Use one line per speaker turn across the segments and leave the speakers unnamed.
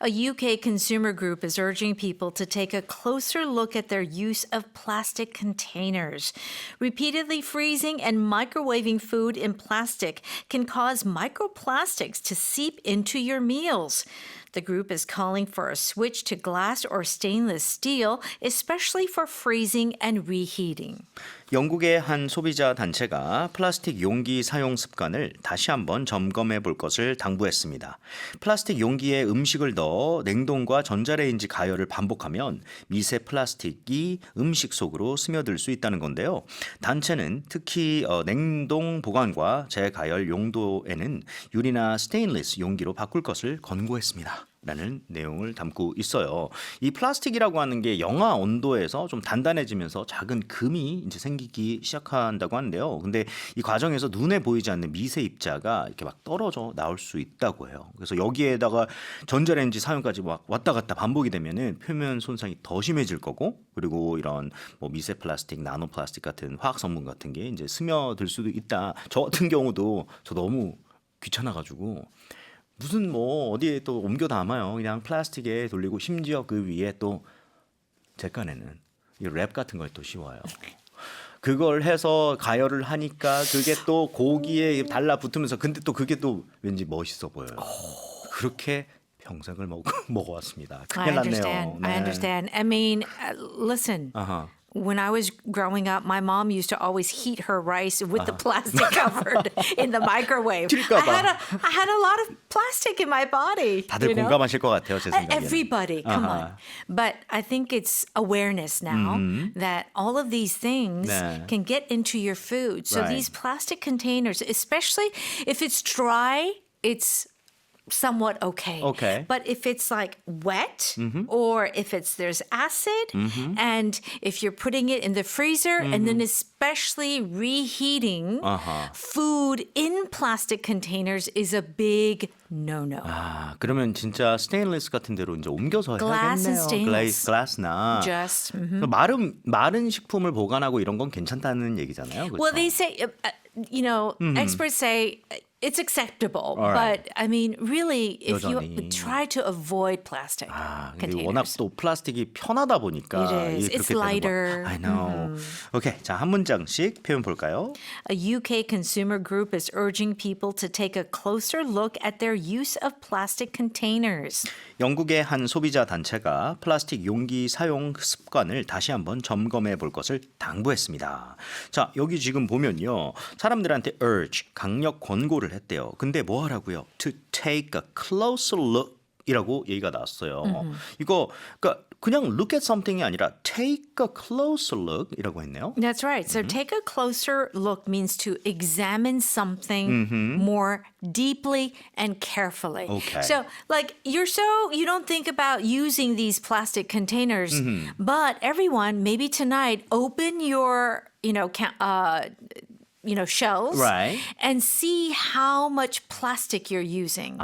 A UK consumer group is urging people to take a closer look at their use of plastic containers. Repeatedly freezing and microwaving food in plastic can cause microplastics to seep into your meals. The group is calling for a switch to glass or stainless steel, especially for freezing and reheating.
영국의 한 소비자 단체가 플라스틱 용기 사용 습관을 다시 한번 점검해 볼 것을 당부했습니다. 플라스틱 용기에 음식을 넣어 냉동과 전자레인지 가열을 반복하면 미세 플라스틱이 음식 속으로 스며들 수 있다는 건데요. 단체는 특히 냉동 보관과 재가열 용도에는 유리나 스테인리스 용기로 바꿀 것을 권고했습니다. 라는 내용을 담고 있어요. 이 플라스틱이라고 하는 게 영하 온도에서 좀 단단해지면서 작은 금이 이제 생기기 시작한다고 하는데요. 근데 이 과정에서 눈에 보이지 않는 미세 입자가 이렇게 막 떨어져 나올 수 있다고 해요. 그래서 여기에다가 전자레인지 사용까지 막 왔다 갔다 반복이 되면은 표면 손상이 더 심해질 거고, 그리고 이런 뭐 미세 플라스틱, 나노 플라스틱 같은 화학 성분 같은 게 이제 스며들 수도 있다. 저 같은 경우도 저 너무 귀찮아가지고. 무슨 뭐 어디에 또 옮겨 담아요. 그냥 플라스틱에 돌리고 심지어 그 위에 또 제 깐에는 이 랩 같은 걸 또 씌워요. 그걸 해서 가열을 하니까 그게 또 고기에 달라붙으면서 근데 또 그게 또 왠지 멋있어 보여요. 그렇게 평생을 먹어왔습니다. 큰일 났네요.
I understand. I mean, listen. When I was growing up, my mom used to always heat her rice with the plastic covered in the microwave.
튈까 봐.
I had a lot of plastic in my body.
다들 공감하실 것 같아요, 제 생각에는.
Everybody, come on. But I think it's awareness now that all of these things
네.
can get into your food. So
Right.
these plastic containers, especially if it's dry, it's somewhat okay.
Okay.
But if it's like wet or if there's acid and if you're putting it in the freezer and then especially reheating food in plastic containers is a big no-no.
아, 그러면 진짜 스테인리스 같은 데로 이제 옮겨서
Glass and
해야겠네요.
stainless.
글라스나.
Just
마른 식품을 보관하고 이런 건 괜찮다는 얘기잖아요. 그렇죠?
well, they say, experts say it's acceptable,
All right.
but I mean, really, if
여전히.
you try to avoid plastic
아, 근데
containers.
워낙 또 플라스틱이 편하다 보니까
It is.
이게
It's
그렇게
lighter.
되는 거. I know. 오케이, 자, 한 문장씩 표현 볼까요?
A UK consumer group is urging people to take a closer look at their use of plastic containers.
영국의 한 소비자 단체가 플라스틱 용기 사용 습관을 다시 한번 점검해 볼 것을 당부했습니다. 자, 여기 지금 보면요. 사람들한테 urge, 강력 권고를 했대요. 근데 뭐 하라고요? To take a closer look 이라고 얘기가 나왔어요. 이거 그러니까 그냥 look at something이 아니라 take a closer look 이라고 했네요.
That's right. So take a closer look means to examine something more deeply and carefully.
Okay.
So like you don't think about using these plastic containers, but everyone maybe tonight open your, shelves
Right.
and see how much plastic you're using.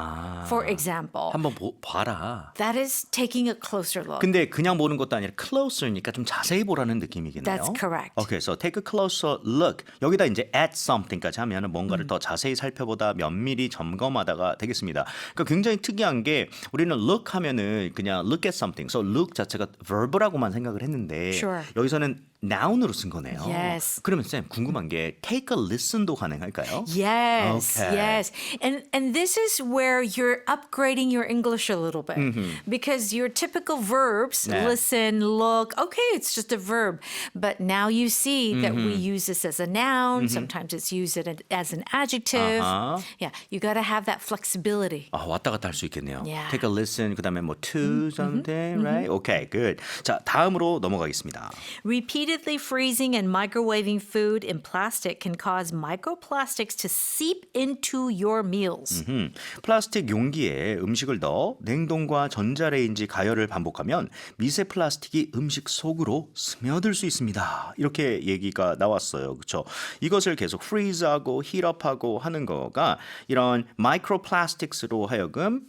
For example,
한번 봐라.
that is taking a closer look.
근데 그냥 보는 것도 아니라 closer니까 좀 자세히 보라는 느낌이겠네요.
That's correct.
Okay, so take a closer look. 여기다 이제 at something까지 하면은 뭔가를 더 자세히 살펴보다 면밀히 점검하다가 되겠습니다. 그러니까 굉장히 특이한 게 우리는 look 하면은 그냥 look at something. So look 자체가 verb라고만 생각을 했는데
Sure.
여기서는 noun으로 쓴 거네요.
Yes.
그러면 쌤 궁금한 게 take a listen도 가능할까요?
Yes,
Okay.
yes. And this is where you're upgrading your English a little bit. Because your typical verbs,
네.
listen, look, okay, it's just a verb. But now you see that we use this as a noun. Sometimes it's used as an adjective. Yeah, you got to have that flexibility.
아, 왔다 갔다 할 수 있겠네요.
Yeah.
Take a listen, 그다음에 뭐 to something, right? Okay, good. 자, 다음으로 넘어가겠습니다.
Repeatedly freezing and microwaving food in plastic can cause microplastics to seep into your meals.
플라스틱 용기에 음식을 넣어 냉동과 전자레인지 가열을 반복하면 미세 플라스틱이 음식 속으로 스며들 수 있습니다. 이렇게 얘기가 나왔어요. 그렇죠? 이것을 계속 freeze하고 heatup하고 하는 거가 이런 microplastics로 하여금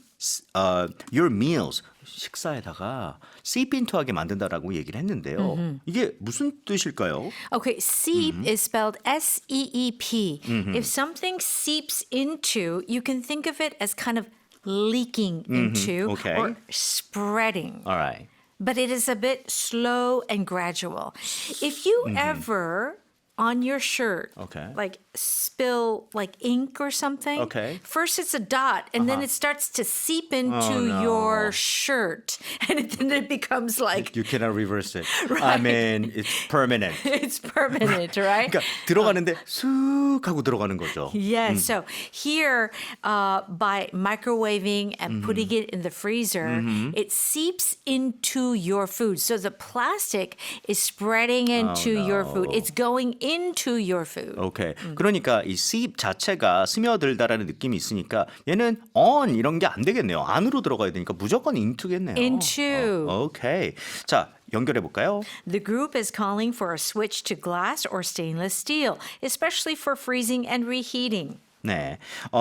your meals 식사에다가 seep into하게 만든다라고 얘기를 했는데요. 이게 무슨 뜻일까요?
Okay, seep is spelled S-E-E-P. If something seeps into, you can think of it as kind of leaking into
okay.
or spreading.
All right.
But it is a bit slow and gradual. If you ever on your shirt,
Okay.
like spill like ink or something,
Okay.
first it's a dot and then it starts to seep into
no.
your shirt and then it becomes like
You cannot reverse it. I
Right.
mean, it's permanent.
it's permanent, right?
그러니까 들어가는데 쑥 하고 들어가는 거죠.
Yes. So here, by microwaving and putting it in the freezer, it seeps into your food. So the plastic is spreading into your food. It's going into your food.
오케이. 그러니까 이 seep 자체가 스며들다라는 느낌이 있으니까 얘는 on 이런 게 안 되겠네요. 안으로 들어가야 되니까 무조건 into겠네요.
Into.
오케이. 자, 연결해 볼까요?
The group is calling for a switch to glass or stainless steel, especially for freezing and reheating.
네.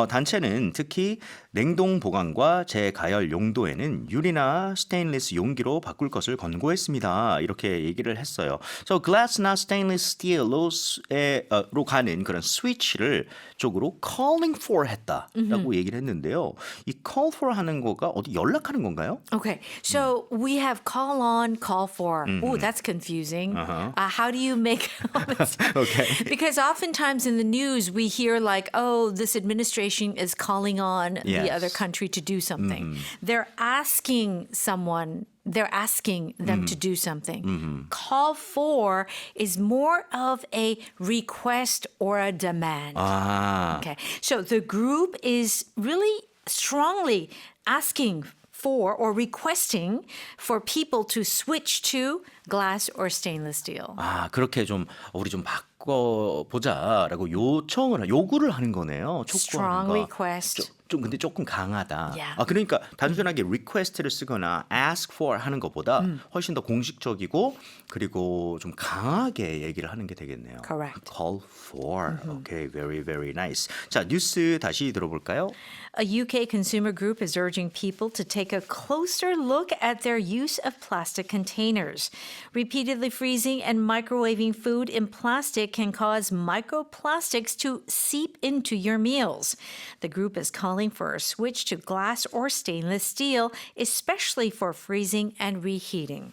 단체는 특히 냉동 보관과 재가열 용도에는 유리나 스테인리스 용기로 바꿀 것을 권고했습니다. 이렇게 얘기를 했어요. So glass나 stainless steel로 가는 그런 스위치를 쪽으로 calling for 했다라고 얘기를 했는데요. 이 call for 하는 거가 어디 연락하는 건가요?
Okay, so we have call on, call for. Oh, that's confusing. How do you make all this?
Okay.
Because oftentimes in the news we hear like, oh, this administration is calling on the other
Yes.
country to do something. They're asking them to do something. Call for is more of a request or a demand.
아,
Okay. So the group is really strongly asking for or requesting for people to switch to glass or stainless steel.
그렇게 좀 우리 좀 바꿔보자라고 요구를 하는 거네요. 촉구하는
Strong
거.
request.
좀 근데 조금 강하다.
Yeah.
그러니까 단순하게 request를 쓰거나 ask for 하는 것보다 훨씬 더 공식적이고 그리고 좀 강하게 얘기를 하는 게 되겠네요.
Correct.
Call for. Okay, very very nice. 자, 뉴스 다시 들어볼까요?
A UK consumer group is urging people to take a closer look at their use of plastic containers. Repeatedly freezing and microwaving food in plastic can cause microplastics to seep into your meals. The group is calling for a switch to glass or stainless steel, especially for freezing and reheating.